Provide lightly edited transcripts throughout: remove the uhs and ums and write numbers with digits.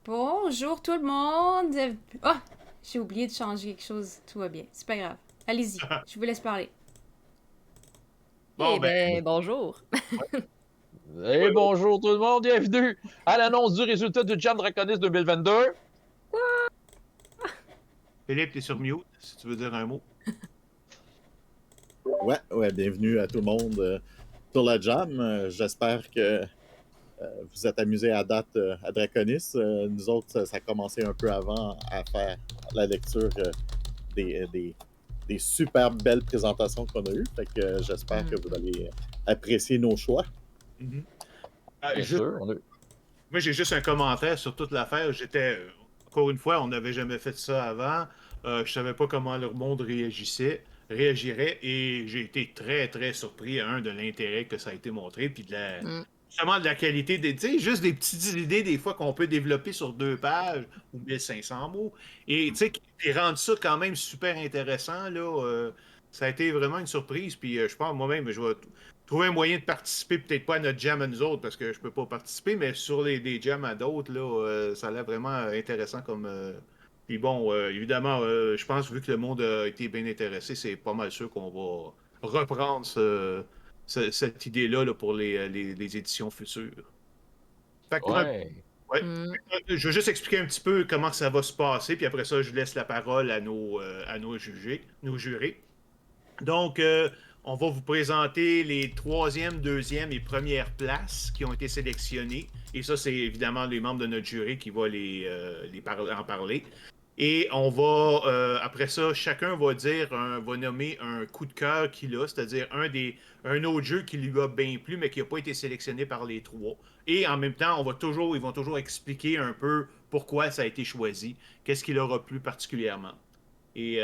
Bonjour tout le monde. Ah, j'ai oublié de changer quelque chose. Tout va bien. C'est pas grave. Allez-y. Je vous laisse parler. Bon, Eh ben, ben, bonjour. oui, Et oui. bonjour tout le monde, bienvenue à l'annonce du résultat du Jam Draconis 2022. Philippe, t'es sur mute, si tu veux dire un mot. Ouais, bienvenue à tout le monde sur la Jam. J'espère que vous êtes amusés à date à Draconis. Nous autres, ça a commencé un peu avant à faire la lecture des super belles présentations qu'on a eues. Fait que j'espère que vous allez apprécier nos choix. Mhm. Bien Juste, sûr, moi, j'ai juste un commentaire sur toute l'affaire. Encore une fois, on n'avait jamais fait ça avant. Je savais pas comment le monde réagirait, et j'ai été très, très surpris, de l'intérêt que ça a été montré, puis Mm. justement de la qualité tu sais, juste des petites idées des fois qu'on peut développer sur 2 pages ou 1500 mots, et tu sais, qui rendent ça quand même super intéressant, là. Ça a été vraiment une surprise, puis je pense moi-même, je vais trouver un moyen de participer, peut-être pas à notre jam à nous autres, parce que je peux pas participer, mais sur des jams à d'autres, là, ça a l'air vraiment intéressant comme. Puis bon, évidemment, je pense, vu que le monde a été bien intéressé, c'est pas mal sûr qu'on va reprendre cette idée-là là, pour les éditions futures. Fait que, ouais. ouais. Mm. Je vais juste expliquer un petit peu comment ça va se passer, puis après ça, je laisse la parole à nos jurés. Donc, on va vous présenter les troisième, deuxième et première places qui ont été sélectionnées. Et ça, c'est évidemment les membres de notre jury qui vont en parler. Et on va, après ça, chacun va nommer un coup de cœur qu'il a, c'est-à-dire un autre jeu qui lui a bien plu, mais qui n'a pas été sélectionné par les trois. Et en même temps, ils vont toujours expliquer un peu pourquoi ça a été choisi, qu'est-ce qui leur a plu particulièrement. Et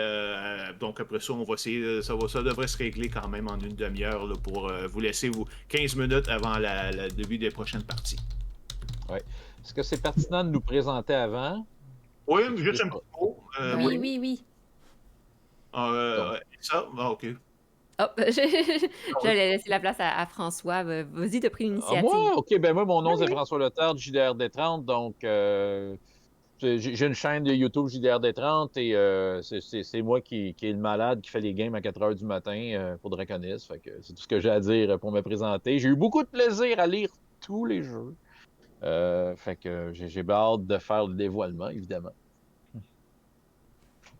donc après ça, on va essayer, ça devrait se régler quand même en une demi-heure là, pour vous laisser 15 minutes avant le début des prochaines parties. Ouais. Est-ce que c'est pertinent de nous présenter avant? Oui, Que tu juste puisses un petit mot. Oui, Oui. Ben, oui, oui. donc, Ça, OK. hop, j'allais laisser la place à François. Vas-y, t'as pris l'initiative. moi, OK, ben moi, mon Oui, nom, c'est oui. François Letard, JDRD30, donc j'ai une chaîne de YouTube JDRD30 et c'est moi qui est le malade qui fait les games à 4 heures du matin pour Draconis, fait que c'est tout ce que j'ai à dire pour me présenter. J'ai eu beaucoup de plaisir à lire tous les jeux. Fait que j'ai bien hâte de faire le dévoilement, évidemment.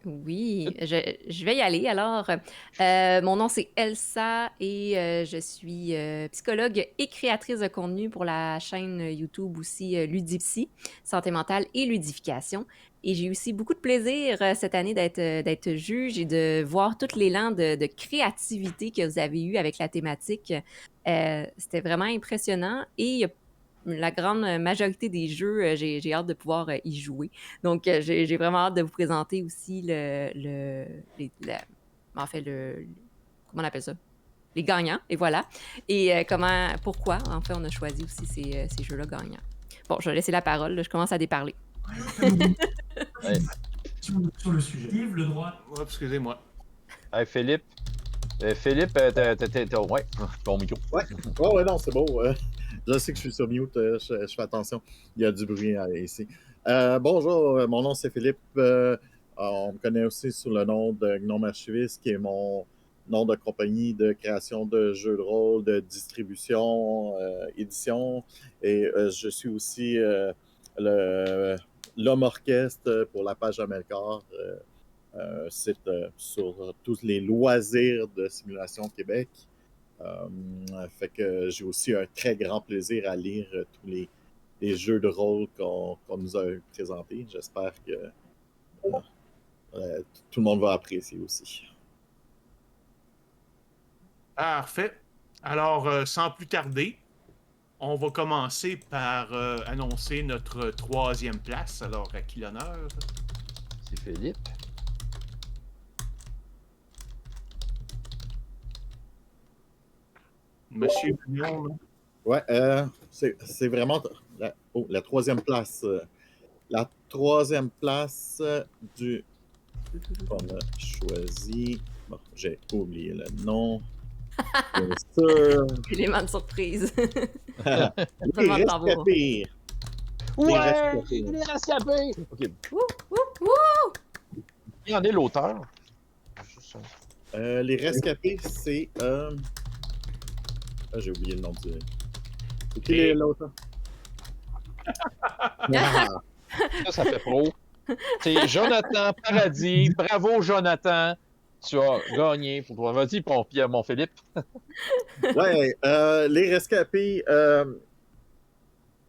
Oui, je vais y aller alors. Mon nom, c'est Elsa et je suis psychologue et créatrice de contenu pour la chaîne YouTube aussi Ludipsy, santé mentale et ludification. Et j'ai eu aussi beaucoup de plaisir cette année d'être juge et de voir tout l'élan de créativité que vous avez eu avec la thématique. C'était vraiment impressionnant et il y a la grande majorité des jeux, j'ai hâte de pouvoir y jouer. Donc, j'ai vraiment hâte de vous présenter aussi en fait, comment on appelle ça? Les gagnants, et voilà. Et pourquoi, en fait, on a choisi aussi ces jeux-là gagnants. Bon, je vais laisser la parole, là, je commence à déparler. Hey, Sur le sujet. Yves, le droit. Oh, excusez-moi. hey, Philippe, ouais, ton micro. Ouais, non, c'est beau. Je sais que je suis sur mute, je fais attention. Il y a du bruit ici. Bonjour, mon nom c'est Philippe. On me connaît aussi sous le nom de Gnome Archiviste, qui est mon nom de compagnie de création de jeux de rôle, de distribution, édition. Et je suis aussi le- l'homme orchestre pour la page Amelcar, site sur tous les loisirs de Simulation Québec. Fait que j'ai aussi un très grand plaisir à lire tous les jeux de rôle qu'on nous a présentés. J'espère que tout le monde va apprécier aussi. Parfait. Alors, sans plus tarder, on va commencer par annoncer notre troisième place. Alors, à qui l'honneur? C'est Philippe. Monsieur Pignon, là. Ouais, c'est vraiment la troisième place. La troisième place qu'on a choisi. Bon, j'ai oublié le nom. Bien sûr. Élément de surprise. Les Roulement de tambour. rescapés. Les Ouais! rescapés. Les rescapés! OK. Wouh, wouh, wouh! Qui en est l'auteur? Juste ça. Les rescapés, c'est. J'ai oublié le nom du. C'est qui Et- l'autre? Ah, Ça fait pro. C'est Jonathan Paradis. Bravo, Jonathan. Tu as gagné. Vas-y, mon Philippe. ouais, les rescapés.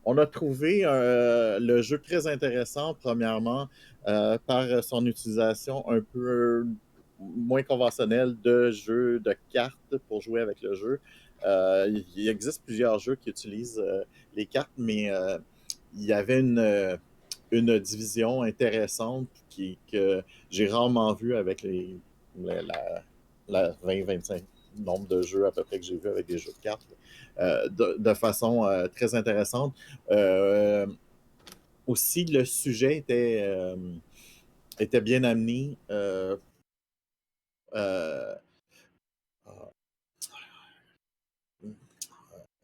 On a trouvé le jeu très intéressant, premièrement, par son utilisation un peu moins conventionnelle de jeux de cartes pour jouer avec le jeu. Il existe plusieurs jeux qui utilisent les cartes, mais il y avait une division intéressante que j'ai rarement vue avec la 20-25 nombre de jeux à peu près que j'ai vu avec des jeux de cartes. De façon très intéressante. Aussi, le sujet était bien amené.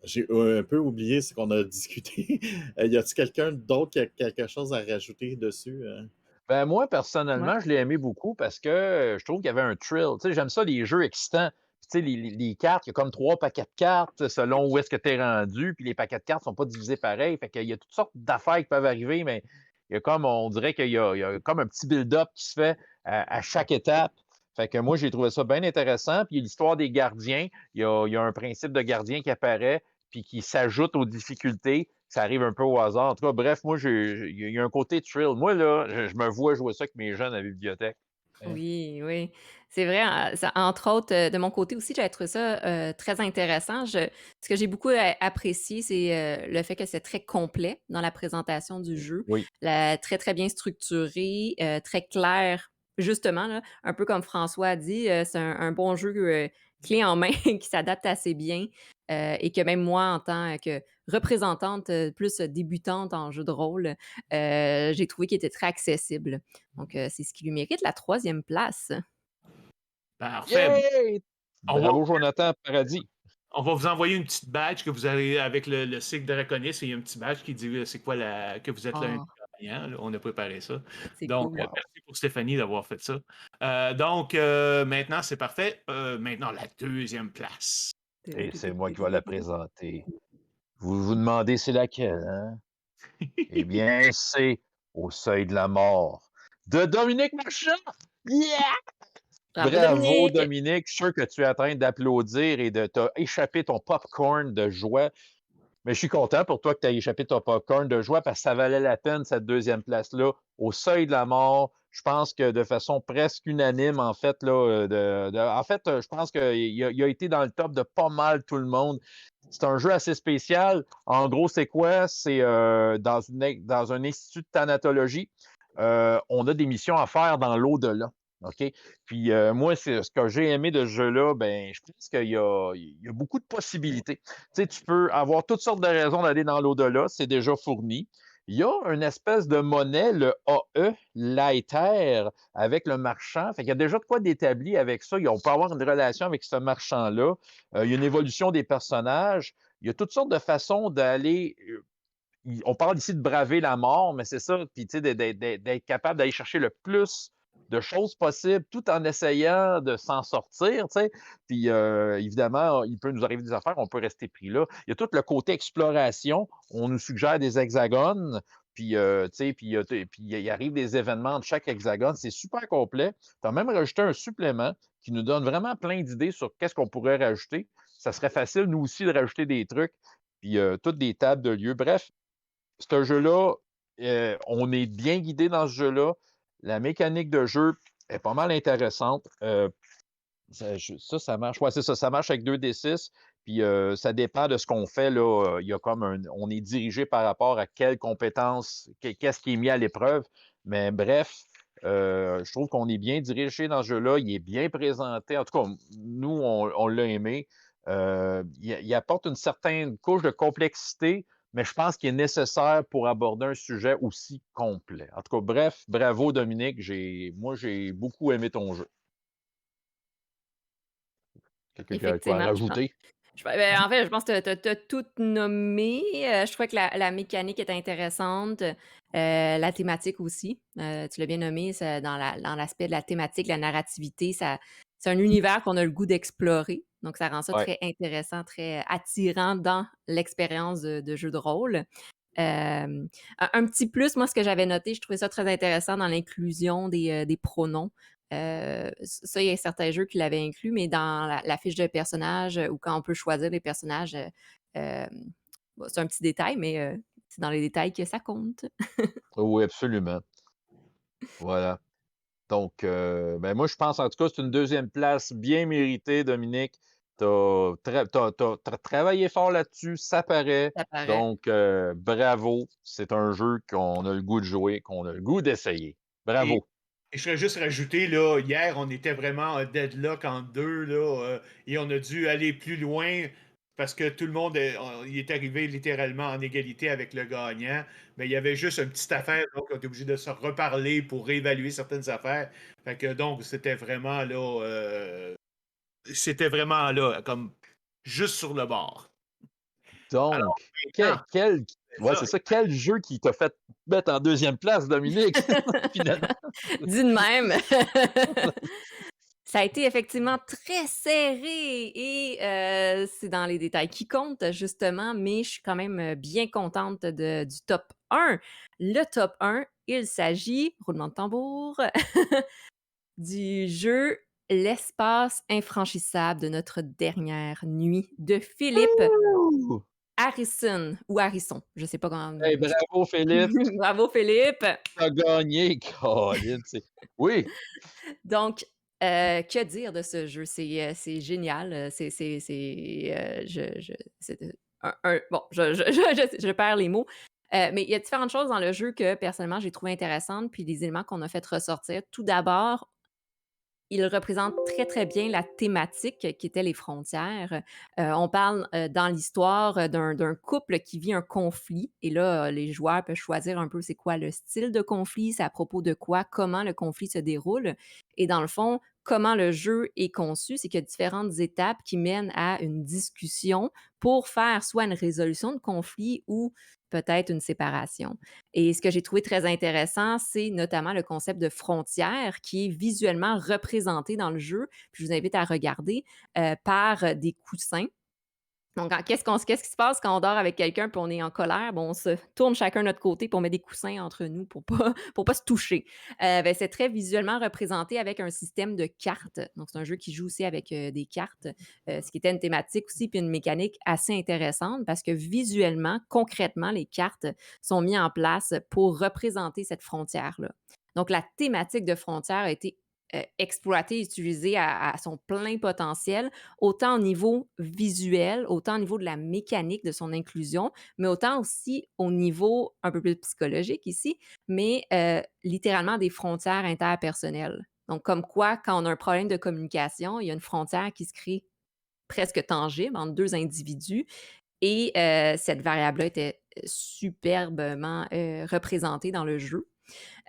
J'ai un peu oublié ce qu'on a discuté. Y a-t-il quelqu'un d'autre qui a quelque chose à rajouter dessus? Ben moi, Ouais. personnellement, je l'ai aimé beaucoup parce que je trouve qu'il y avait un thrill. Tu sais, j'aime ça, les jeux excitants. Puis, tu sais, les cartes, il y a comme 3 paquets de cartes selon où est-ce que tu es rendu. Puis les paquets de cartes sont pas divisés pareil. Fait qu'il y a toutes sortes d'affaires qui peuvent arriver, mais il y a comme, on dirait qu'il y a comme un petit build-up qui se fait à chaque étape. Fait que moi, j'ai trouvé ça bien intéressant. Puis l'histoire des gardiens, il y a un principe de gardien qui apparaît puis qui s'ajoute aux difficultés. Ça arrive un peu au hasard. En tout cas, bref, moi, il y a un côté thrill. Moi, là, je me vois jouer ça avec mes jeunes à la bibliothèque. Hein? Oui, oui. C'est vrai, entre autres, de mon côté aussi, j'avais trouvé ça très intéressant. Ce que j'ai beaucoup apprécié, c'est le fait que c'est très complet dans la présentation du jeu, Oui. très, très bien structuré, très clair. Justement, là, un peu comme François a dit, c'est un bon jeu clé en main qui s'adapte assez bien et que même moi, en tant que représentante plus débutante en jeu de rôle, j'ai trouvé qu'il était très accessible. Donc, c'est ce qui lui mérite la 3e place. Parfait. Yay! On va, Bravo, Jonathan Paradis. on va vous envoyer une petite badge que vous avez avec le cycle Draconis. Il y a un petit badge qui dit c'est quoi que vous êtes là Oh, gagnant. Là. On a préparé ça. c'est Donc, cool. merci pour Stéphanie d'avoir fait ça. Donc, maintenant, c'est parfait. Maintenant, la 2e place. Et c'est moi qui vais la présenter. Vous vous demandez c'est laquelle, hein? Eh bien, c'est Au seuil de la mort de Dominique Marchand. Yeah! Bravo, Bravo, Dominique! Dominique. Je suis sûr que tu es en train d'applaudir et de t'as échappé ton popcorn de joie. Mais je suis content pour toi que tu aies échappé ton popcorn de joie parce que ça valait la peine, cette 2e place-là. Au seuil de la mort, je pense que de façon presque unanime, en fait, là, je pense qu'il a été dans le top de pas mal tout le monde. C'est un jeu assez spécial. En gros, c'est quoi? C'est dans un institut de thanatologie. On a des missions à faire dans l'au-delà. OK? Puis moi, c'est ce que j'ai aimé de ce jeu-là, ben, je pense qu'il y a beaucoup de possibilités. Tu sais, tu peux avoir toutes sortes de raisons d'aller dans l'au-delà, c'est déjà fourni. Il y a une espèce de monnaie, le AE, l'Aether, avec le marchand. Fait qu'il y a déjà de quoi d'établi avec ça. On peut avoir une relation avec ce marchand-là. Il y a une évolution des personnages. Il y a toutes sortes de façons d'aller. On parle ici de braver la mort, mais c'est ça. Puis, tu sais, d'être capable d'aller chercher le plus de choses possibles tout en essayant de s'en sortir, tu sais. Puis, évidemment, il peut nous arriver des affaires, on peut rester pris là. Il y a tout le côté exploration. On nous suggère des hexagones. Puis, tu sais, puis il arrive des événements de chaque hexagone. C'est super complet. Tu as même rajouté un supplément qui nous donne vraiment plein d'idées sur qu'est-ce qu'on pourrait rajouter. Ça serait facile, nous aussi, de rajouter des trucs. Puis, toutes des tables de lieu. Bref, ce jeu-là, on est bien guidé dans ce jeu-là. La mécanique de jeu est pas mal intéressante. Ça marche. Ouais, c'est ça. Ça marche avec 2d6. Puis ça dépend de ce qu'on fait. Là. Il y a on est dirigé par rapport à quelles compétences, qu'est-ce qui est mis à l'épreuve. Mais bref, je trouve qu'on est bien dirigé dans ce jeu-là. Il est bien présenté. En tout cas, nous, on l'a aimé. Il apporte une certaine couche de complexité, mais je pense qu'il est nécessaire pour aborder un sujet aussi complet. En tout cas, bref, bravo Dominique. Moi, j'ai beaucoup aimé ton jeu. Quelqu'un qui a quoi à Effectivement, rajouter? En fait, je pense que tu as tout nommé. Je crois que la mécanique est intéressante, la thématique aussi. Tu l'as bien nommé, dans l'aspect de la thématique, la narrativité, c'est un univers qu'on a le goût d'explorer. Donc, ça rend ça Ouais. très intéressant, très attirant dans l'expérience de jeu de rôle. Un petit plus, moi, ce que j'avais noté, je trouvais ça très intéressant dans l'inclusion des pronoms. Ça, il y a certains jeux qui l'avaient inclus, mais dans la fiche de personnage ou quand on peut choisir les personnages, bon, c'est un petit détail, mais c'est dans les détails que ça compte. Oui, absolument. Voilà. Donc, ben moi, je pense, en tout cas, c'est une deuxième place bien méritée, Dominique. T'as travaillé fort là-dessus, ça paraît. Ça paraît. Donc, bravo. C'est un jeu qu'on a le goût de jouer, qu'on a le goût d'essayer. Et, Bravo. et je serais juste rajouté, là, hier, on était vraiment en deadlock en deux, là, et on a dû aller plus loin parce que tout le monde il est arrivé littéralement en égalité avec le gagnant. Mais il y avait juste une petite affaire, donc on était obligé de se reparler pour réévaluer certaines affaires. Fait que donc, c'était vraiment là, comme juste sur le bord. Alors, Donc, maintenant, ouais, ça, c'est ça. Quel jeu qui t'a fait mettre en deuxième place, Dominique, finalement? Dit de même. Ça a été effectivement très serré et c'est dans les détails qui comptent, justement, mais je suis quand même bien contente du top 1. Le top 1, il s'agit, roulement de tambour, du jeu L'espace infranchissable de notre dernière nuit de Philippe Ouh! Harrison, ou Harrison, je sais pas comment. Hey, bravo, Philippe. Bravo Philippe! T'as gagné, Colin. Oui. Donc, que dire de ce jeu? C'est génial. C'est bon, je perds les mots. Mais il y a différentes choses dans le jeu que personnellement j'ai trouvé intéressantes, puis les éléments qu'on a fait ressortir. Tout d'abord, il représente très, très bien la thématique qui était les frontières. On parle, dans l'histoire, d'un couple qui vit un conflit et là, les joueurs peuvent choisir un peu c'est quoi le style de conflit, c'est à propos de quoi, comment le conflit se déroule et dans le fond, comment le jeu est conçu, c'est qu'il y a différentes étapes qui mènent à une discussion pour faire soit une résolution de conflit ou peut-être une séparation. Et ce que j'ai trouvé très intéressant, c'est notamment le concept de frontière qui est visuellement représenté dans le jeu. Puis je vous invite à regarder par des coussins. Donc, qu'est-ce qui se passe quand on dort avec quelqu'un puis on est en colère? Bon, on se tourne chacun de notre côté pour mettre des coussins entre nous pour pas, pour pas se toucher. Ben, c'est très visuellement représenté avec un système de cartes. Donc, c'est un jeu qui joue aussi avec des cartes, ce qui était une thématique aussi puis une mécanique assez intéressante parce que visuellement, concrètement, les cartes sont mises en place pour représenter cette frontière-là. Donc, la thématique de frontière a été exploitée, utilisée à son plein potentiel autant au niveau visuel, autant au niveau de la mécanique de son inclusion, mais autant aussi au niveau un peu plus psychologique ici, mais littéralement des frontières interpersonnelles. Donc, comme quoi, quand on a un problème de communication, il y a une frontière qui se crée presque tangible entre deux individus et cette variable-là était superbement représentée dans le jeu.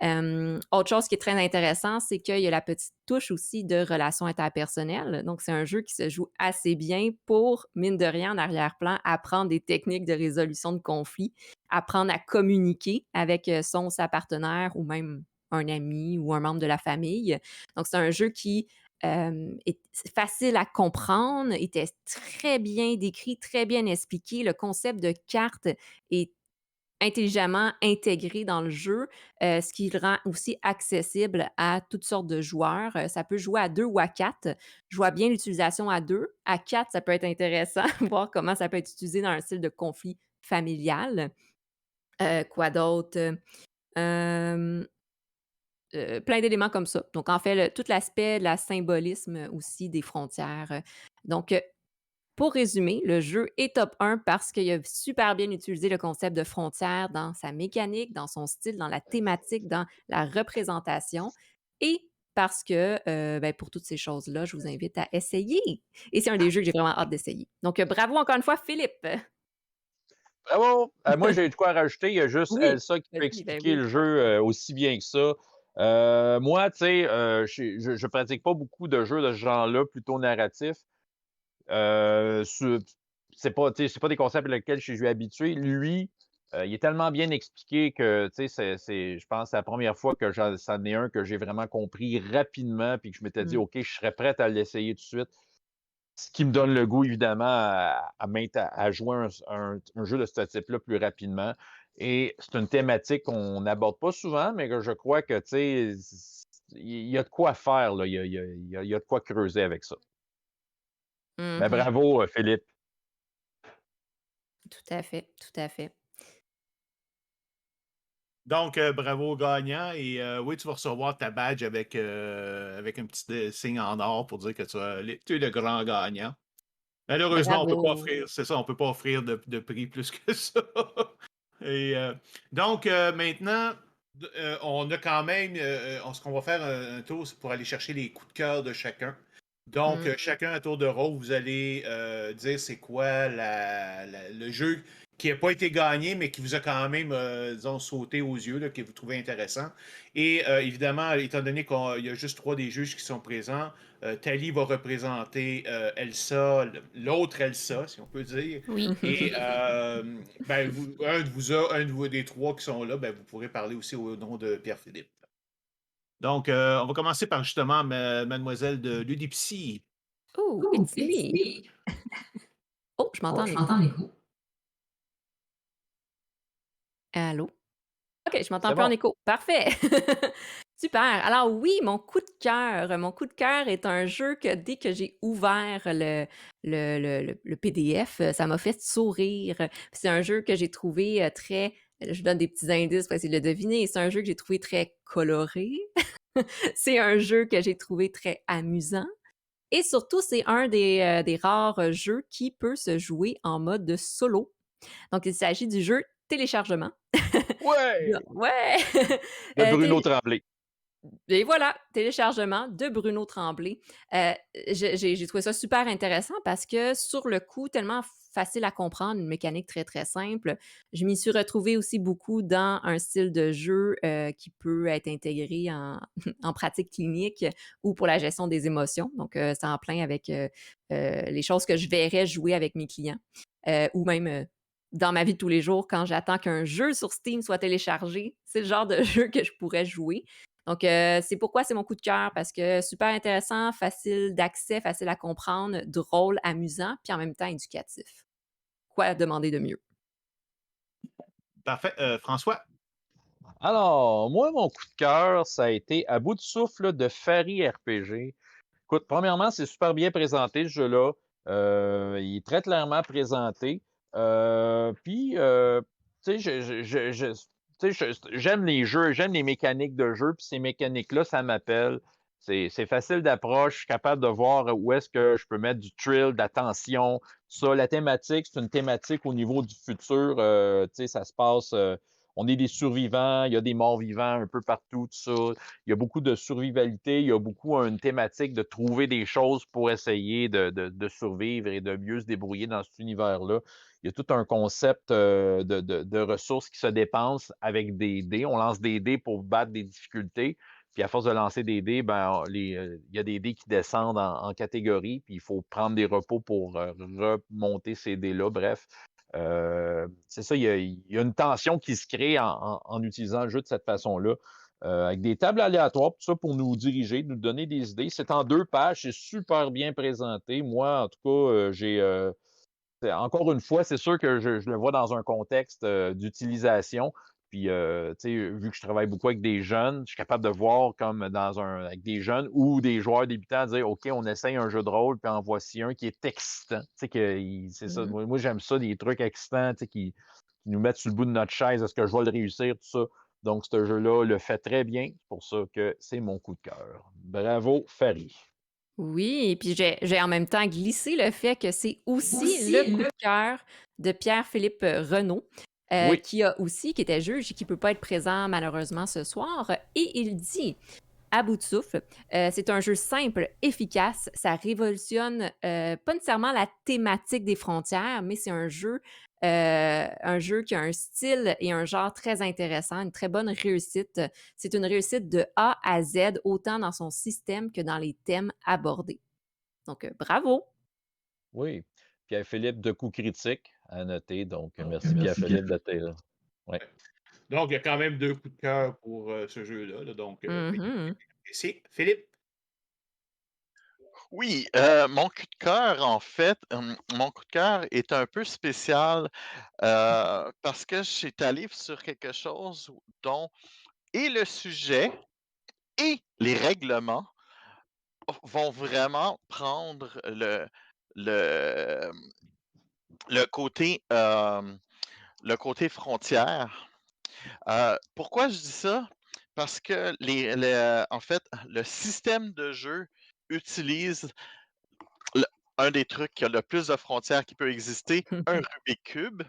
Autre chose qui est très intéressant, c'est qu'il y a la petite touche aussi de relations interpersonnelles. Donc, c'est un jeu qui se joue assez bien pour, mine de rien, en arrière-plan, apprendre des techniques de résolution de conflits, apprendre à communiquer avec sa partenaire ou même un ami ou un membre de la famille. Donc, c'est un jeu qui est facile à comprendre, était très bien décrit, très bien expliqué. Le concept de carte est intelligemment intégré dans le jeu, ce qui le rend aussi accessible à toutes sortes de joueurs. Ça peut jouer à 2 ou à 4. Je vois bien l'utilisation à 2. À 4, ça peut être intéressant, voir comment ça peut être utilisé dans un style de conflit familial. Quoi d'autre? Hem, plein d'éléments comme ça. Donc en fait, tout l'aspect de la symbolisme aussi des frontières. Donc pour résumer, le jeu est top 1 parce qu'il a super bien utilisé le concept de frontière dans sa mécanique, dans son style, dans la thématique, dans la représentation et parce que, ben, pour toutes ces choses-là, je vous invite à essayer et c'est un des jeux que j'ai vraiment hâte d'essayer. Donc, bravo encore une fois, Philippe! Bravo! Moi, j'ai de quoi rajouter. Il y a juste Oui, Elsa qui peut vas-y, ben expliquer oui. le jeu aussi bien que ça. Moi, tu sais, je pratique pas beaucoup de jeux de ce genre-là, plutôt narratifs. c'est pas des concepts avec lesquels je suis habitué. Lui, il est tellement bien expliqué que, je pense, c'est la première fois que c'en est un que j'ai vraiment compris rapidement, puis que je m'étais dit, Mmh. OK, je serais prêt à l'essayer tout de suite. Ce qui me donne le goût, évidemment, à jouer un jeu de ce type-là plus rapidement. Et c'est une thématique qu'on n'aborde pas souvent, mais que je crois que, il y a de quoi faire, là. Il y a de quoi creuser avec ça. Mais Mmh. bravo, Philippe. Tout à fait, tout à fait. Donc, bravo gagnant. Et oui, tu vas recevoir ta badge avec un petit signe en or pour dire que tu es le grand gagnant. Malheureusement, on peut pas Bravo! offrir, c'est ça, on peut pas offrir de prix plus que ça. Et donc, maintenant, on a quand même, ce qu'on va faire un tour, c'est pour aller chercher les coups de cœur de chacun. Donc, Mmh. chacun à tour de rôle, vous allez dire c'est quoi le jeu qui n'a pas été gagné, mais qui vous a quand même, disons, sauté aux yeux, là, que vous trouvez intéressant. Et évidemment, étant donné qu'il y a juste 3 des juges qui sont présents, Tali va représenter Elsa, l'autre Elsa, si on peut dire. Oui. Et ben, un de vous des 3 qui sont là, ben, vous pourrez parler aussi au nom de Pierre-Philippe. Donc, on va commencer par justement mademoiselle de Ludipsy. Oh, Oh, it's it's me! me. Oh, je m'entends Oh, en je écho. m'entends en écho. Allô? OK, je m'entends C'est plus en bon. écho. Parfait! Super! Alors oui, mon coup de cœur. Mon coup de cœur est un jeu que dès que j'ai ouvert le PDF, ça m'a fait sourire. C'est un jeu que j'ai trouvé, très je vous donne des petits indices pour essayer de le deviner. C'est un jeu que j'ai trouvé très coloré. C'est un jeu que j'ai trouvé très amusant et surtout, c'est un des rares jeux qui peut se jouer en mode solo. Donc il s'agit du jeu Téléchargement. Ouais! Ouais! De Bruno Télé Tremblay. et voilà, Téléchargement de Bruno Tremblay. J'ai trouvé ça super intéressant parce que sur le coup, tellement facile à comprendre, une mécanique très, très simple. Je m'y suis retrouvée aussi beaucoup dans un style de jeu, qui peut être intégré en en pratique clinique ou pour la gestion des émotions. Donc, c'est en plein avec, les choses que je verrais jouer avec mes clients, ou même, dans ma vie de tous les jours quand j'attends qu'un jeu sur Steam soit téléchargé. C'est le genre de jeu que je pourrais jouer. Donc, c'est pourquoi c'est mon coup de cœur parce que super intéressant, facile d'accès, facile à comprendre, drôle, amusant, puis en même temps éducatif. Quoi demander de mieux? Parfait. François? Alors, moi, mon coup de cœur, ça a été À bout de souffle de Fari RPG. Écoute, premièrement, c'est super bien présenté, ce jeu-là. Il est très clairement présenté. Puis, tu sais, j'aime les jeux, j'aime les mécaniques de jeu, puis ces mécaniques-là, ça m'appelle. C'est facile d'approche, je suis capable de voir où est-ce que je peux mettre du thrill, de la tension, ça. La thématique, c'est une thématique au niveau du futur. Tu sais, ça se passe. On est des survivants, il y a des morts vivants un peu partout, tout ça. Il y a beaucoup de survivalité, il y a beaucoup une thématique de trouver des choses pour essayer de survivre et de mieux se débrouiller dans cet univers-là. Il y a tout un concept de ressources qui se dépensent avec des dés. On lance des dés pour battre des difficultés. Puis à force de lancer des dés, il y a des dés qui descendent en catégorie, puis il faut prendre des repos pour remonter ces dés-là. Bref, c'est ça, il y a une tension qui se crée en utilisant le jeu de cette façon-là. Avec des tables aléatoires, tout ça pour nous diriger, nous donner des idées. C'est en 2 pages, c'est super bien présenté. Moi, en tout cas, encore une fois, c'est sûr que je le vois dans un contexte d'utilisation. Puis, tu sais, vu que je travaille beaucoup avec des jeunes, je suis capable de voir comme avec des jeunes ou des joueurs débutants dire, OK, on essaye un jeu de rôle, puis en voici un qui est excitant. Tu sais, c'est ça. Mmh. Moi, j'aime ça, des trucs excitants, tu sais, qui nous mettent sur le bout de notre chaise. Est-ce que je vais le réussir, tout ça? Donc, ce jeu-là le fait très bien. C'est pour ça que c'est mon coup de cœur. Bravo, Fari. Oui, et puis j'ai en même temps glissé le fait que c'est aussi le coup de cœur de Pierre-Philippe Renaud, Oui. qui était juge et qui peut pas être présent malheureusement ce soir. Et il dit à bout de souffle. C'est un jeu simple, efficace. Ça révolutionne pas nécessairement la thématique des frontières, mais c'est un jeu qui a un style et un genre très intéressant, une très bonne réussite. C'est une réussite de A à Z, autant dans son système que dans les thèmes abordés. Donc, bravo! Oui. Pierre-Philippe de Coups Critiques à noter. Donc, merci Merci, Pierre-Philippe d'être là. Ouais. Donc, il y a quand même 2 coups de cœur pour, ce jeu-là, là, donc Mhm. apprécié. Philippe? Oui, mon coup de cœur, en fait, mon coup de cœur est un peu spécial parce que je suis allé sur quelque chose dont et le sujet et les règlements vont vraiment prendre le, le côté, le côté frontière. Pourquoi je dis ça? Parce que en fait, le système de jeu utilise le- un des trucs qui a le plus de frontières qui peut exister, un Rubik Cube.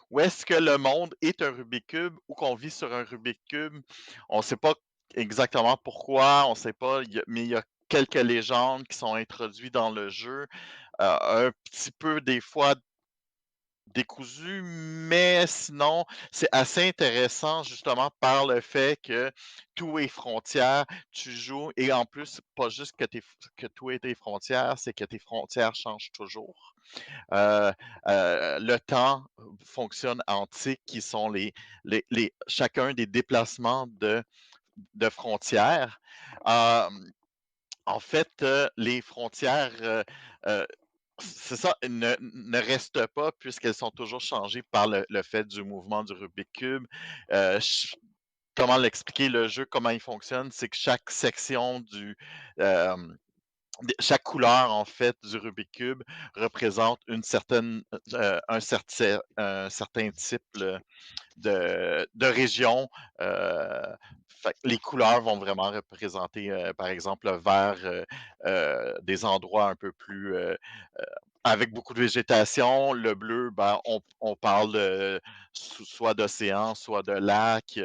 Où est-ce que le monde est un Rubik Cube ou qu'on vit sur un Rubik Cube? On ne sait pas exactement pourquoi, on ne sait pas, mais il y a quelques légendes qui sont introduites dans le jeu, un petit peu des fois décousu, mais sinon, c'est assez intéressant justement par le fait que tout est frontière, tu joues, et en plus, pas juste que tout est tes frontières, c'est que tes frontières changent toujours. Euh, le temps fonctionne en tics qui sont chacun des déplacements de frontières. Euh, En fait, les frontières, c'est ça, ne restent pas puisqu'elles sont toujours changées par le fait du mouvement du Rubik Cube. Comment l'expliquer le jeu, comment il fonctionne, c'est que chaque section euh, chaque couleur en fait du Rubik Cube représente un certain type de région. Les couleurs vont vraiment représenter, par exemple, le vert, des endroits un peu plus avec beaucoup de végétation. Le bleu, ben, on parle soit d'océan, soit de lac.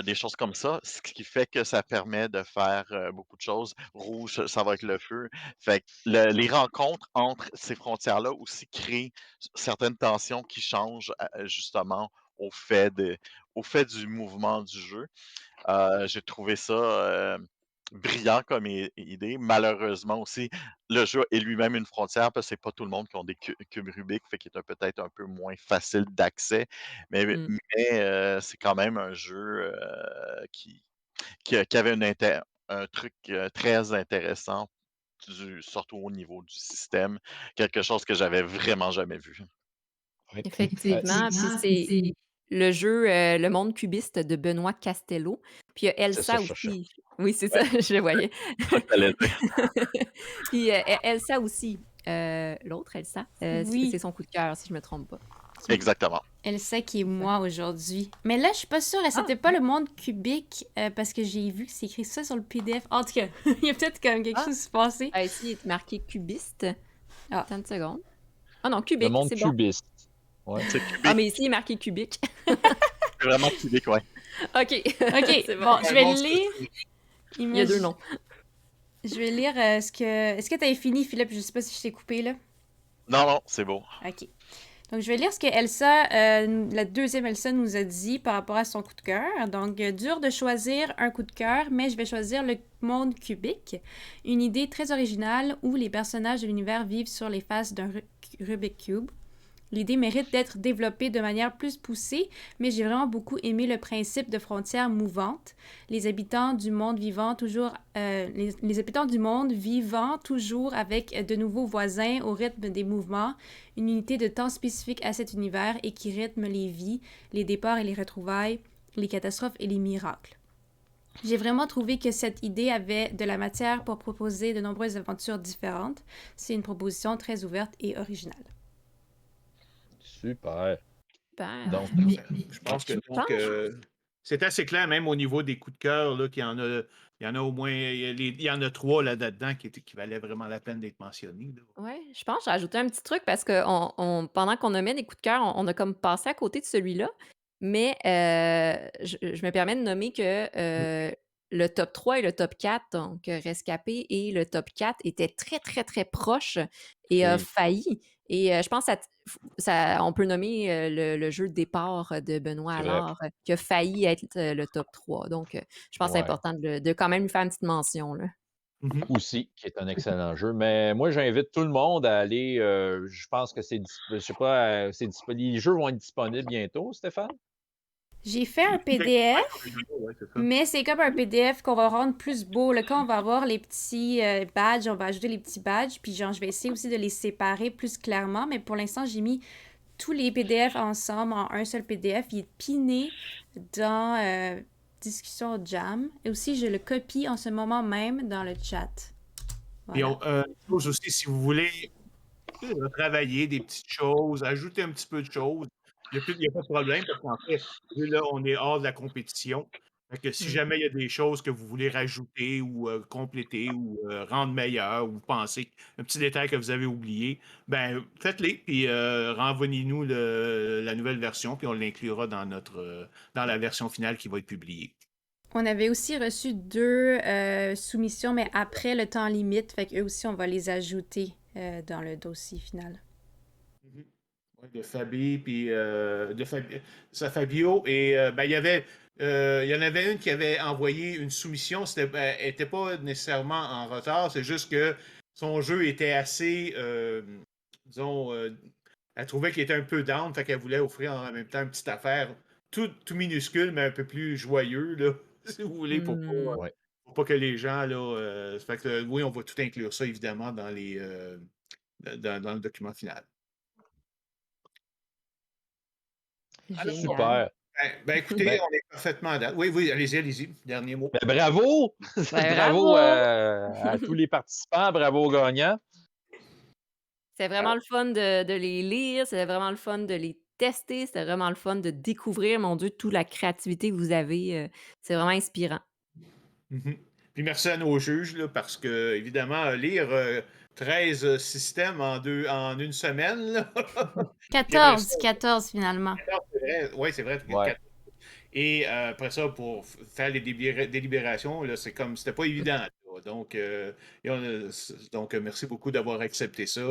Des choses comme ça, ce qui fait que ça permet de faire beaucoup de choses. Rouge, ça va être le feu. Fait que les rencontres entre ces frontières-là aussi créent certaines tensions qui changent justement au fait du mouvement du jeu. J'ai trouvé ça brillant comme idée. Malheureusement aussi, le jeu est lui-même une frontière parce que c'est pas tout le monde qui ont des cubes Rubik, fait qu'il est peut-être un peu moins facile d'accès. Mais, Mm. c'est quand même un jeu qui avait un truc très intéressant, surtout au niveau du système. Quelque chose que j'avais vraiment jamais vu. Ouais. Effectivement, puis c'est le jeu, Le Monde cubiste de Benoît Castello. Puis il y a C'est ça, Elsa je cherchais. aussi. Oui, c'est Ouais, ça, je le voyais. ça, j'allais dire. Puis, Elsa aussi, l'autre Elsa, Oui. c'est son coup de cœur, si je me trompe pas. Exactement. Elsa qui est moi aujourd'hui. Mais là, je suis pas sûre, c'était pas le monde cubique parce que j'ai vu que c'est écrit ça sur le PDF. En tout cas, il y a peut-être comme quelque chose qui se passait. Ici, il est marqué cubiste. Ah. Attends une seconde. Ah non, Le cubique, monde c'est bon. cubiste. Ouais. C'est cubique. Ah, mais ici, il est marqué cubique. C'est vraiment cubique, ouais. OK. OK, C'est bon, je vais Bon, lire. Il y a deux noms. Je vais lire ce que... Est-ce que tu avais fini, Philippe? Je sais pas si je t'ai coupé, là. Non, c'est beau. OK. Donc, je vais lire ce que Elsa, la deuxième Elsa, nous a dit par rapport à son coup de cœur. Donc, dur de choisir un coup de cœur, mais je vais choisir le monde cubique. Une idée très originale où les personnages de l'univers vivent sur les faces d'un Rubik Cube. L'idée mérite d'être développée de manière plus poussée, mais j'ai vraiment beaucoup aimé le principe de frontières mouvantes. Les habitants du monde vivant toujours, les habitants du monde vivant toujours avec de nouveaux voisins au rythme des mouvements, une unité de temps spécifique à cet univers et qui rythme les vies, les départs et les retrouvailles, les catastrophes et les miracles. J'ai vraiment trouvé que cette idée avait de la matière pour proposer de nombreuses aventures différentes. C'est une proposition très ouverte et originale. Super. Super. Donc, Je pense que Je donc, pense- c'est assez clair, même au niveau des coups de cœur, là, qu'il y en a au moins, il y en a 3 là-dedans qui valaient vraiment la peine d'être mentionnés, là. Ouais, je pense que j'ai ajouté un petit truc parce que pendant qu'on nommait des coups de cœur, on a comme passé à côté de celui-là. Mais je me permets de nommer que le top 3 et le top 4, donc Rescapé et le top 4, étaient très, très, très proches et a Oui. failli. Et je pense on peut nommer le jeu de départ de Benoît C'est vrai. Allard qui a failli être le top 3. Donc, je pense que c'est Ouais. important de quand même lui faire une petite mention, là. Mhm. aussi, qui est un excellent jeu. Mais moi, j'invite tout le monde à aller. Je pense que je sais pas, c'est disponible. Les jeux vont être disponibles bientôt, Stéphane? J'ai fait un Ouais, PDF, ouais, c'est ça. mais c'est comme un PDF qu'on va rendre plus beau. Là, quand on va avoir les petits badges, on va ajouter les petits badges, puis genre, je vais essayer aussi de les séparer plus clairement, mais pour l'instant, j'ai mis tous les PDF ensemble en un seul PDF. Il est piné dans Discussion Jam. Et aussi, je le copie en ce moment même dans le chat. Puis Voilà. une chose aussi, si vous voulez travailler des petites choses, ajouter un petit peu de choses, il n'y a pas de problème parce qu'en fait, là, on est hors de la compétition. Fait que si Mm. jamais il y a des choses que vous voulez rajouter ou compléter ou rendre meilleures ou vous pensez un petit détail que vous avez oublié, ben faites-les puis renvoyez-nous la nouvelle version puis on l'inclura dans la version finale qui va être publiée. On avait aussi reçu 2 soumissions, mais après le temps limite. Fait qu'eux aussi, on va les ajouter dans le dossier final. Mhm. Ouais, de Fabi, puis ça, Fabio. Et ben, il y en avait une qui avait envoyé une soumission. Elle n'était pas nécessairement en retard, c'est juste que son jeu était assez, disons, elle trouvait qu'il était un peu down, fait qu'elle voulait offrir en même temps une petite affaire, tout minuscule, mais un peu plus joyeux, là, si vous voulez, Mm. Ouais. pour pas que les gens, là, fait que, oui, on va tout inclure ça, évidemment, dans le document final. Alors, Génial. Super. écoutez, Ben, on est parfaitement à date. Oui, oui, allez-y. Dernier mot. ben, bravo! Ben, Bravo bravo! à tous les participants, bravo aux gagnants. C'est vraiment le fun de les lire, c'est vraiment le fun de les tester, c'est vraiment le fun de découvrir, mon Dieu, toute la créativité que vous avez, c'est vraiment inspirant. Mhm. Puis merci à nos juges, là, parce que, évidemment, lire 13 systèmes en une semaine, là, puis après ça, 14 finalement. oui, c'est vrai, Ouais. et après ça, pour faire les délibérations, là, c'est comme, c'était pas évident, là. Donc, merci beaucoup d'avoir accepté ça.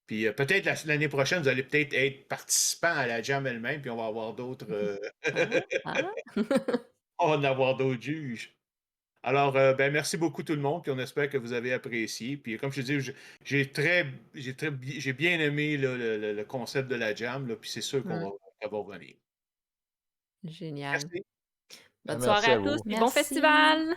Puis peut-être l'année prochaine, vous allez peut-être être participant à la jam elle-même, puis on va avoir d'autres, Ah, ah. on va en avoir d'autres juges. Alors, ben, merci beaucoup tout le monde, puis on espère que vous avez apprécié. Puis comme je te dis, j'ai bien aimé là, le concept de la jam, là, puis c'est sûr Mmh. qu'elle va revenir. Génial. Merci. Bonne soirée Merci à à tous, vous. puis bon Merci. festival!